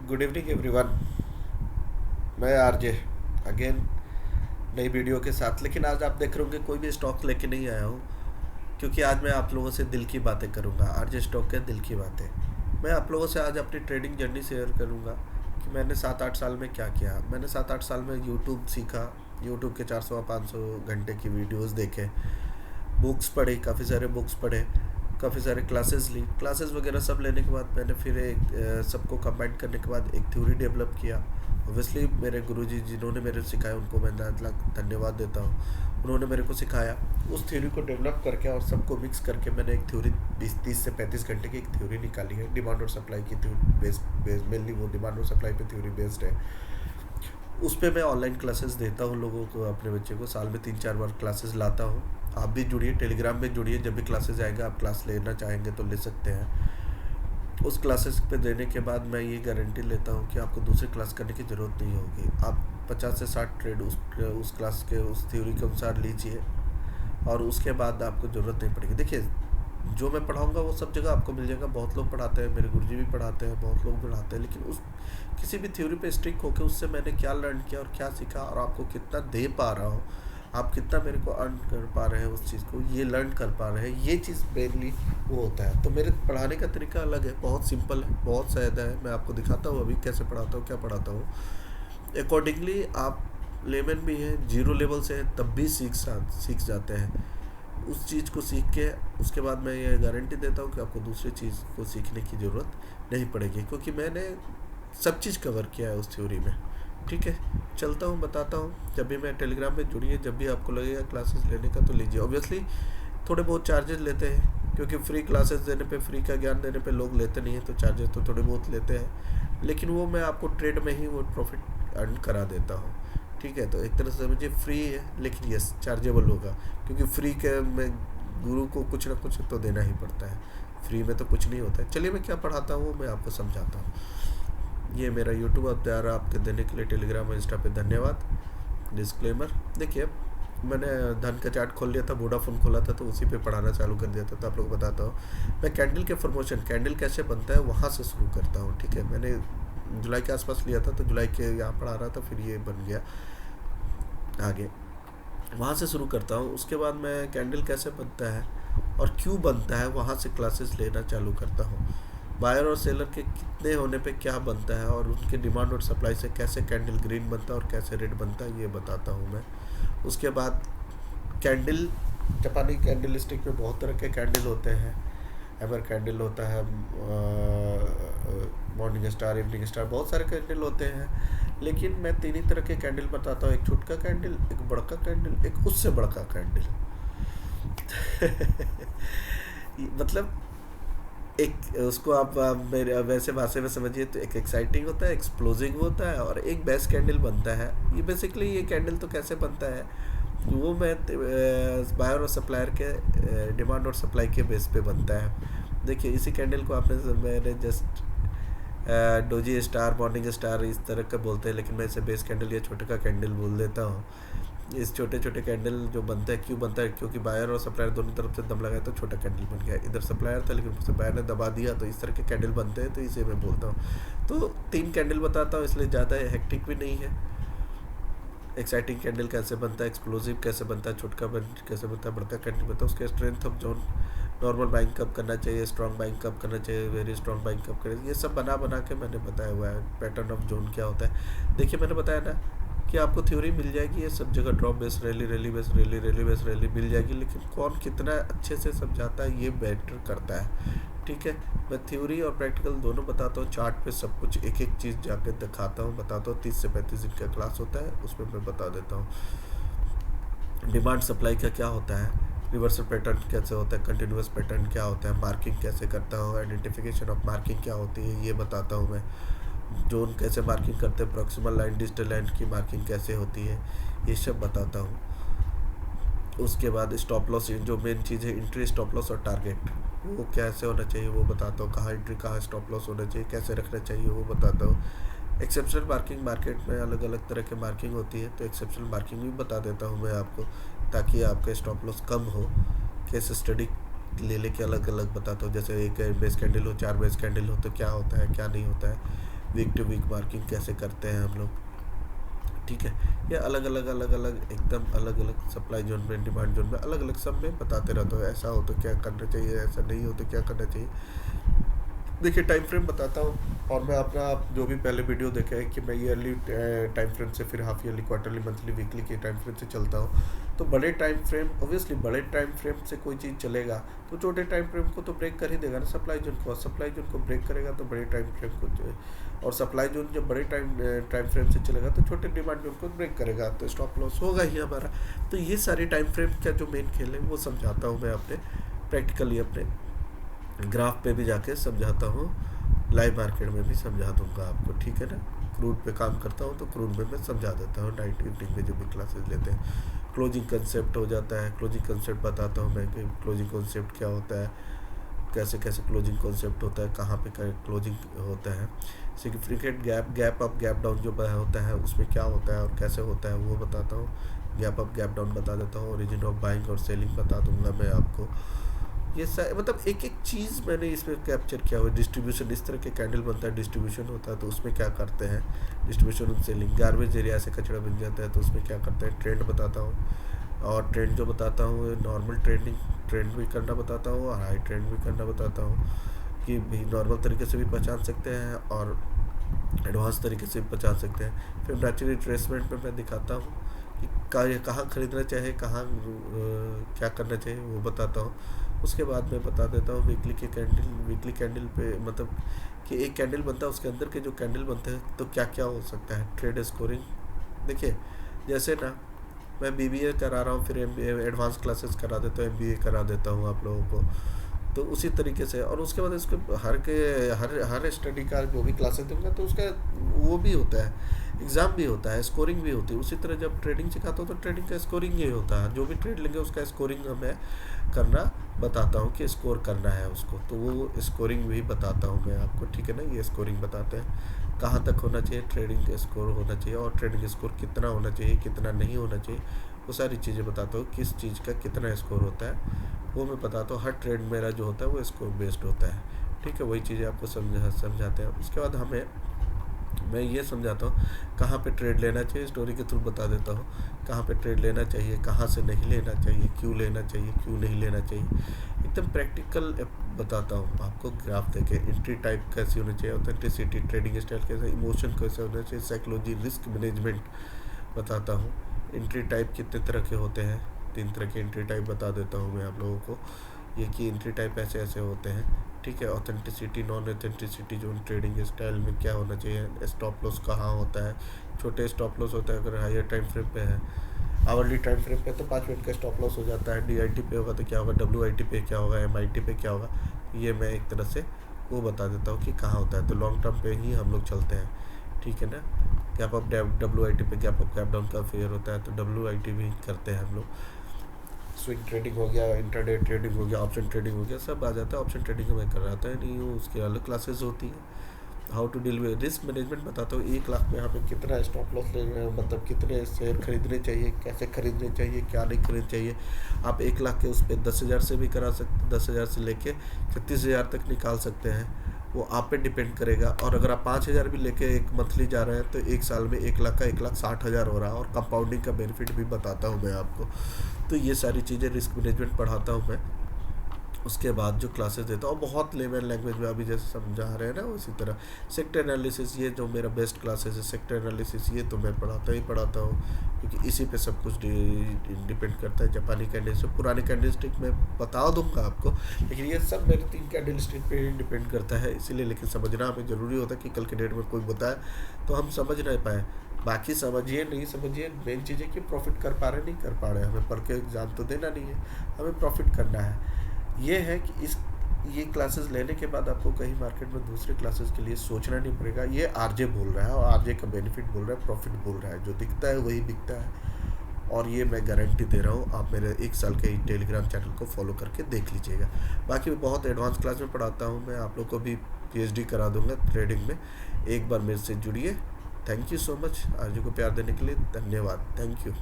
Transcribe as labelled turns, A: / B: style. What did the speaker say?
A: Good evening everyone. मैं RJ again नई video के साथ। लेकिन आज आप देख रहे होंगे कोई भी स्टॉक लेके नहीं आया हूँ, क्योंकि आज मैं आप लोगों से दिल की बातें करूँगा। आरजे स्टॉक के दिल की बातें। मैं आप लोगों से आज अपनी ट्रेडिंग जर्नी शेयर करूँगा कि मैंने 7-8 साल में क्या किया। मैंने 7-8 साल में यूट्यूब सीखा, यूट्यूब के 400-500 घंटे की वीडियोस देखे, बुक्स पढ़ी, काफ़ी सारे बुक्स पढ़े, काफ़ी सारे क्लासेस ली। क्लासेस वगैरह सब लेने के बाद मैंने फिर सबको कंबाइन करने के बाद एक थ्योरी डेवलप किया। ऑब्वियसली मेरे गुरुजी जिन्होंने मेरे सिखाया उनको मैं 10 लाख धन्यवाद देता हूँ। उन्होंने मेरे को सिखाया, उस थ्योरी को डेवलप करके और सबको मिक्स करके मैंने एक थ्योरी 20-30 से 35 घंटे की एक थ्योरी निकाली है। डिमांड और सप्लाई की थ्योरी बेस्ड मेनली वो डिमांड और सप्लाई पे थ्योरी बेस्ड है। उस पे मैं ऑनलाइन क्लासेस देता हूँ लोगों को, अपने बच्चे को साल में 3-4 बार क्लासेस लाता हूँ। आप भी जुड़िए, टेलीग्राम में जुड़िए, जब भी क्लासेस आएगा आप क्लास लेना चाहेंगे तो ले सकते हैं। उस क्लासेस पे देने के बाद मैं ये गारंटी लेता हूँ कि आपको दूसरी क्लास करने की ज़रूरत नहीं होगी। आप 50 से 60 ट्रेड उस क्लास के उस थ्योरी के अनुसार लीजिए और उसके बाद आपको ज़रूरत नहीं पड़ेगी। देखिए, जो मैं पढ़ाऊँगा वो सब जगह आपको मिल जाएगा। बहुत लोग पढ़ाते हैं, मेरे गुरुजी भी पढ़ाते हैं, बहुत लोग पढ़ाते हैं, लेकिन उस किसी भी थ्योरी पे स्ट्रिक होकर उससे मैंने क्या लर्न किया और क्या सीखा और आपको कितना दे पा रहा हूँ, आप कितना मेरे को अर्न कर पा रहे हैं उस चीज़ को, ये लर्न कर पा रहे हैं, ये चीज़ मेनली वो होता है। तो मेरे पढ़ाने का तरीका अलग है, बहुत सिंपल है, बहुत सादा है। मैं आपको दिखाता हूँ अभी कैसे पढ़ाता हूँ, क्या पढ़ाता हूँ। अकॉर्डिंगली आप लेमन भी हैं, जीरो लेवल से हैं, तब भी सीख जाते हैं। उस चीज़ को सीख के उसके बाद मैं ये गारंटी देता हूँ कि आपको दूसरी चीज़ को सीखने की ज़रूरत नहीं पड़ेगी, क्योंकि मैंने सब चीज़ कवर किया है उस थ्योरी में। ठीक है, चलता हूँ, बताता हूँ। जब भी मैं टेलीग्राम में जुड़िए, जब भी आपको लगेगा क्लासेस लेने का तो लीजिए। ऑब्वियसली थोड़े बहुत चार्जेस लेते हैं, क्योंकि फ्री क्लासेस देने पे, फ्री का ज्ञान देने पे लोग लेते नहीं हैं, तो चार्जेस तो थोड़े बहुत लेते हैं। लेकिन वो मैं आपको ट्रेड में ही वो प्रॉफिट अर्न करा देता हूँ। ठीक है, तो एक तरह से समझिए फ्री है, लेकिन यस चार्जेबल होगा, क्योंकि फ्री के में गुरु को कुछ ना कुछ तो देना ही पड़ता है। फ्री में तो कुछ नहीं होता है। चलिए मैं क्या पढ़ाता हूँ मैं आपको समझाता हूँ। ये मेरा यूट्यूब आप द्वारा आपके देने के लिए टेलीग्राम और इंस्टा पे धन्यवाद। डिस्क्लेमर देखिए, मैंने धन का चार्ट खोल लिया था, वोडाफोन खोला था, तो उसी पे पढ़ाना चालू कर दिया था। तो आप लोग बताता हूँ मैं कैंडल के फॉर्मेशन, कैंडल कैसे बनता है वहाँ से शुरू करता हूँ। ठीक है, मैंने जुलाई के आसपास लिया था, तो जुलाई के यहाँ पढ़ा रहा था, फिर ये बन गया आगे, वहाँ से शुरू करता हूँ। उसके बाद मैं कैंडल कैसे बनता है और क्यों बनता है वहाँ से क्लासेस लेना चालू करता हूँ। बायर और सेलर के कितने होने पे क्या बनता है और उनके डिमांड और सप्लाई से कैसे कैंडल ग्रीन बनता है और कैसे रेड बनता है, ये बताता हूँ मैं। उसके बाद कैंडल, जापानी कैंडल स्टिक में बहुत तरह के कैंडल होते हैं। एवर कैंडल होता है, मॉर्निंग स्टार, इवनिंग स्टार, बहुत सारे कैंडल होते हैं। लेकिन मैं 3 ही तरह के कैंडल बताता हूँ, एक छोटका कैंडल, एक बड़का कैंडल, एक उससे बड़का कैंडल। मतलब एक उसको आप मेरे वैसे भाषा में समझिए तो एक एक्साइटिंग होता है, एक्सप्लोजिंग होता है, और एक बेस्ट कैंडल बनता है। ये बेसिकली ये कैंडल तो कैसे बनता है वो मैं बायर और सप्लायर के डिमांड और सप्लाई के बेस पे बनता है। देखिए इसी कैंडल को आपने मैंने just doji star, morning star इस तरह का बोलते हैं, लेकिन मैं इसे बेस कैंडल या छोटे का कैंडल बोल देता हूँ। इस छोटे छोटे कैंडल जो बनता है, क्यों बनता है, क्योंकि बायर और सप्लायर दोनों तरफ से दम लगाया तो छोटा कैंडल बन गया। इधर सप्लायर था लेकिन उससे बायर ने दबा दिया, तो इस तरह के कैंडल बनते हैं, तो इसे मैं बोलता हूँ। तो 3 कैंडल बताता हूँ, इसलिए ज़्यादा हेक्टिक भी नहीं है। एक्साइटिंग कैंडल कैसे बनता है, एक्सप्लोसिव कैसे बनता है, छोटका कैसे बनता है, बड़का कैंडल बनता है, उसके strength of zone, normal buying कब करना चाहिए, स्ट्रॉन्ग बाइंग कब करना चाहिए, वेरी स्ट्रॉन्ग बाइंग कब करें, ये सब बना बना के मैंने बताया हुआ है। पैटर्न ऑफ जोन क्या होता है, देखिए मैंने बताया ना कि आपको थ्योरी मिल जाएगी, ये सब जगह drop base rally, rally base rally, rally base rally मिल जाएगी, लेकिन कौन कितना अच्छे से समझाता है ये बेटर करता है। ठीक है, मैं थ्योरी और प्रैक्टिकल दोनों बताता हूँ, चार्ट पे सब कुछ एक एक चीज़ जाकर दिखाता हूँ, बताता हूँ। 30 से 35 दिन का क्लास होता है, उसमें मैं बता देता हूँ। डिमांड सप्लाई का क्या होता है, रिवर्सल पैटर्न कैसे होता है, कंटिन्यूस पैटर्न क्या होता है, मार्किंग कैसे करता हूँ, आइडेंटिफिकेशन ऑफ मार्किंग क्या होती है ये बताता हूँ मैं। जोन कैसे मार्किंग करते हैं, प्रॉक्सिमल लाइन, डिजिटल लाइन की मार्किंग कैसे होती है, ये सब बताता हूँ। उसके बाद स्टॉप लॉस, जो मेन चीज़ है इंट्री, स्टॉप लॉस और टारगेट, वो कैसे होना चाहिए वो बताता हूँ। कहाँ एंट्री, कहाँ स्टॉप लॉस होना चाहिए, कैसे रखना चाहिए वो बताता हूँ। एक्सेप्शनल मार्किंग, मार्केट में अलग अलग तरह की मार्किंग होती है, तो एक्सेप्शनल मार्किंग भी बता देता हूँ मैं आपको, ताकि आपका स्टॉप लॉस कम हो। केस स्टडी ले लेके अलग अलग बताता हूँ, जैसे एक बेस कैंडल हो, 4 बेस कैंडल हो तो क्या होता है क्या नहीं होता है। वीक टू वीक मार्किंग कैसे करते हैं हम लोग, ठीक है। ये अलग अलग एकदम अलग अलग सप्लाई जोन में, डिमांड जोन में, अलग अलग सब में बताते रहते हो। ऐसा हो तो क्या करना चाहिए, ऐसा नहीं हो तो क्या करना चाहिए। देखिए टाइम फ्रेम बताता हूँ, और मैं अपना आप जो भी पहले वीडियो देखे है कि मैं ईयरली टाइम फ्रेम से, फिर half yearly, quarterly, monthly, weekly के टाइम फ्रेम से चलता हूँ। तो बड़े टाइम फ्रेम, ऑब्वियसली बड़े टाइम फ्रेम से कोई चीज़ चलेगा तो छोटे टाइम फ्रेम को तो ब्रेक कर ही देगा ना, सप्लाई जोन को। सप्लाई जोन को ब्रेक करेगा तो बड़े टाइम फ्रेम को और सप्लाई जोन जब बड़े टाइम फ्रेम से चलेगा तो छोटे डिमांड जोन को ब्रेक करेगा, तो स्टॉप लॉस होगा ही हमारा। तो ये सारे टाइम फ्रेम का जो मेन खेल है वो समझाता हूँ मैं अपने प्रैक्टिकली, अपने ग्राफ पे भी जाके समझाता हूँ, लाइव मार्केट में भी समझा दूंगा आपको, ठीक है ना। क्रूड पे काम करता हूँ तो क्रूड में मैं समझा देता हूँ नाइट इवनिंग में जो भी क्लासेस लेते हैं। क्लोजिंग कंसेप्ट हो जाता है, क्लोजिंग कंसेप्ट बताता हूँ मैं कि क्लोजिंग कंसेप्ट क्या होता है, कैसे कैसे क्लोजिंग कंसेप्ट होता है, कहाँ पे क्लोजिंग होता है। Significant gap, gap up gap down जो होता है उसमें क्या होता है और कैसे होता है वो बताता हूँ। गैप अप गैप डाउन बता देता हूँ, ओरिजिन ऑफ बाइंग और सेलिंग बता दूंगा मैं आपको। ये मतलब एक एक चीज़ मैंने इसमें कैप्चर किया हुआ है। डिस्ट्रीब्यूशन, इस तरह के कैंडल बनता है, डिस्ट्रीब्यूशन होता है तो उसमें क्या करते हैं, डिस्ट्रीब्यूशन और सेलिंग। गार्बेज एरिया से कचरा बन जाता है तो उसमें क्या करते हैं, ट्रेंड बताता हूँ। और ट्रेंड जो बताता हूँ, नॉर्मल ट्रेंड भी करना बताता हूँ और हाई ट्रेंड भी करना बताता हूँ, कि भी नॉर्मल तरीके से भी पहचान सकते हैं और एडवांस तरीके से भी पहचान सकते हैं। फिर नेचुरल रिट्रेसमेंट में मैं दिखाता हूँ कि कहाँ खरीदना चाहिए, कहाँ क्या करना चाहिए वो बताता हूँ। उसके बाद मैं बता देता हूँ वीकली कैंडल पे, मतलब कि एक कैंडल बनता है उसके अंदर के जो कैंडल बनते हैं तो क्या क्या हो सकता है। ट्रेड स्कोरिंग देखिए, जैसे ना मैं बीबीए करा रहा हूँ, फिर एमबीए एडवांस क्लासेस करा देता हूँ, एमबीए करा देता हूँ आप लोगों को, तो उसी तरीके से। और उसके बाद इसके हर स्टडी का जो भी क्लासेस दूंगा तो उसका वो भी होता है, एग्ज़ाम भी होता है, स्कोरिंग भी होती है। उसी तरह जब ट्रेडिंग सिखाता हूँ तो ट्रेडिंग का स्कोरिंग ही होता है, जो भी ट्रेड लेंगे उसका स्कोरिंग मैं करना बताता हूँ कि स्कोर करना है उसको, तो वो स्कोरिंग भी बताता हूँ मैं आपको, ठीक है ना। ये स्कोरिंग बताते हैं कहाँ तक होना चाहिए ट्रेडिंग स्कोर होना चाहिए, और ट्रेडिंग स्कोर कितना होना चाहिए, कितना नहीं होना चाहिए, वो सारी चीज़ें बताता हूँ। किस चीज़ का कितना स्कोर होता है वो मैं बताता हूँ। हर ट्रेड मेरा जो होता है वो स्कोर बेस्ड होता है, ठीक है। वही चीज़ें आपको समझाते हैं। उसके बाद मैं ये समझाता हूँ कहाँ पे ट्रेड लेना चाहिए, स्टोरी के थ्रू बता देता हूँ कहाँ पे ट्रेड लेना चाहिए, कहाँ से नहीं लेना चाहिए, क्यों लेना चाहिए, क्यों नहीं लेना चाहिए, एकदम प्रैक्टिकल बताता हूँ आपको। ग्राफ देके एंट्री टाइप कैसी होनी चाहिए, ऑथेंटिसिटी, ट्रेडिंग स्टाइल कैसे, इमोशन कैसे होना चाहिए, साइकोलॉजी, रिस्क मैनेजमेंट बताता हूँ। एंट्री टाइप कितने तरह के होते हैं, 3 तरह के एंट्री टाइप बता देता हूँ मैं आप लोगों को, ये कि एंट्री टाइप ऐसे ऐसे होते हैं, ठीक है। ऑथेंटिसिटी, नॉन ऑथेंटिसिटी जो ट्रेडिंग स्टाइल में क्या होना चाहिए, स्टॉप लॉस कहाँ होता है, छोटे स्टॉप लॉस होता है अगर हायर टाइम फ्रेम पे है। आवरली टाइम फ्रेम पे तो 5 मिनट का स्टॉप लॉस हो जाता है, डीआईटी पे होगा तो क्या होगा, डब्ल्यूआईटी पे क्या होगा, एमआईटी पे क्या होगा, ये मैं एक तरह से वो बता देता हूँ कि कहाँ होता है। तो लॉन्ग टर्म पे ही हम लोग चलते हैं, ठीक है ना। गैप अप डब्ल्यूआईटी पे गैप अप गैप डाउन का फेयर होता है तो डब्ल्यूआईटी भी करते हैं हम लोग। स्विंग ट्रेडिंग हो गया, इंटरडे ट्रेडिंग हो गया, ऑप्शन ट्रेडिंग हो गया, सब आ जाता है। ऑप्शन ट्रेडिंग में कर रहा था नहीं, वो उसकी अलग क्लासेस होती है। How to deal with risk management बताता हूँ। 1 लाख में यहाँ पे कितना स्टॉप लॉस ले रहे हैं, मतलब कितने शेयर खरीदने चाहिए, कैसे खरीदने चाहिए, क्या नहीं खरीदने चाहिए। आप 1 लाख के उस पर 10,000 से भी करा सकते, 10,000 से लेके 36,000 तक निकाल सकते हैं, वो आप पे डिपेंड करेगा। और अगर आप 5,000 भी लेके एक मंथली जा रहे हैं तो 1 साल में 1 लाख का 1,60,000 हो रहा है, और कंपाउंडिंग का बेनिफिट भी बताता हूँ मैं आपको। तो ये सारी चीज़ें, रिस्क मैनेजमेंट पढ़ाता हूँ मैं। उसके बाद जो क्लासेस देता हूँ बहुत लेवल लैंग्वेज में, अभी जैसे समझा रहे हैं ना उसी तरह। सेक्टर एनालिसिस, ये जो मेरा बेस्ट क्लासेस है सेक्टर एनालिसिस, ये तो मैं पढ़ाता हूँ क्योंकि इसी पे सब कुछ डिपेंड करता है। जापानी कैंडल से पुराने कैंडल स्टिक मैं बता दूंगा आपको, लेकिन ये सब मेरे 3 कैंडल स्टिक पे ही डिपेंड करता है, इसीलिए। लेकिन समझना हमें ज़रूरी होता है कि कल के डेट में कोई बताए तो हम समझ नहीं पाए। बाकी समझिए नहीं समझिए, मेन चीज़ है कि प्रॉफिट कर पा रहे नहीं कर पा रहे, हमें पढ़ के एग्ज़ाम तो देना नहीं है, हमें प्रॉफिट करना है। ये है कि ये क्लासेस लेने के बाद आपको कहीं मार्केट में दूसरे क्लासेस के लिए सोचना नहीं पड़ेगा। ये आरजे बोल रहा है और आरजे का बेनिफिट बोल रहा है, प्रॉफिट बोल रहा है, जो दिखता है वही बिकता है। और ये मैं गारंटी दे रहा हूँ, आप मेरे 1 साल के टेलीग्राम चैनल को फॉलो करके देख लीजिएगा। बाकी बहुत एडवांस क्लास में पढ़ाता हूँ मैं, आप लोग को भी पीएचडी करा दूंगा ट्रेडिंग में। एक बार मेरे से जुड़िए। Thank you so much, RJ को प्यार देने के लिए धन्यवाद, थैंक यू।